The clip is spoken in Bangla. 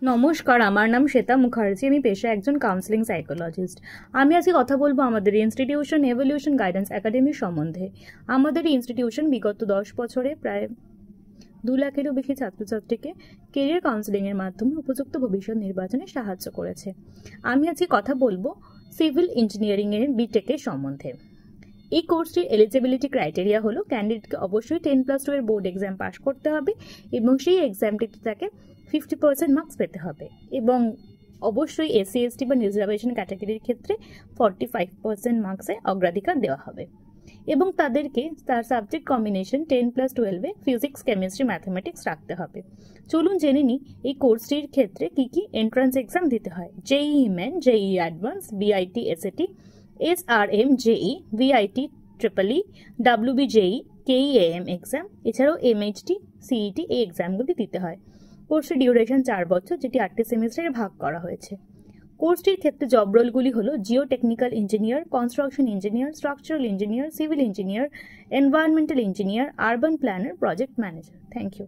নমস্কার, আমার নাম শ্বেতা মুখার্জি। আমি পেশায় একজন কাউন্সেলিং সাইকোলজিস্ট। আমি আজকে কথা বলবো আমাদের ইনস্টিটিউশন এভলিউশন গাইডেন্স একাডেমির সম্বন্ধে। আমাদের ইনস্টিটিউশন বিগত 10 বছরে প্রায় 2 লাখেরও বেশি ছাত্রছাত্রীকে কেরিয়ার কাউন্সেলিংয়ের মাধ্যমে উপযুক্ত ভবিষ্যৎ নির্বাচনে সাহায্য করেছে। আমি আজকে কথা বলবো সিভিল ইঞ্জিনিয়ারিংয়ের বিটেকের সম্বন্ধে। এই কোর্সটির এলিজিবিলিটি ক্রাইটেরিয়া হলো ক্যান্ডিডেটকে অবশ্যই 10+2 এর বোর্ড এক্সাম পাস করতে হবে এবং সেই এক্সামটিতে তাকে 50% মার্কস পেতে হবে এবং অবশ্যই এসসি এসটি বা রিজার্ভেশন ক্যাটাগরির ক্ষেত্রে 45% মার্কসে অগ্রাধিকার দেওয়া হবে এবং তাদেরকে তার সাবজেক্ট কম্বিনেশন 10+12-এ ফিজিক্স, কেমিস্ট্রি, ম্যাথমেটিক্স রাখতে হবে। চলুন জেনে নিই এই কোর্সটির ক্ষেত্রে কি কি এন্ট্রান্স এক্সাম দিতে হয়। JEE Main, JEE Advanced, BIT SAT, SRM JEE, VIT EEE, WBJEE, KEAM exam, এছাড়াও MHT, CET এই এক্সামগুলি দিতে হয়। কোর্সটির ডিউরেশন 4 বছর, যেটি 8টি সেমিস্টারে ভাগ করা হয়েছে। কোর্সটির ক্ষেত্রে জব রোলগুলি হলো geo technical engineer, construction engineer, structural engineer, civil engineer, environmental engineer, urban planner, project manager. Thank you.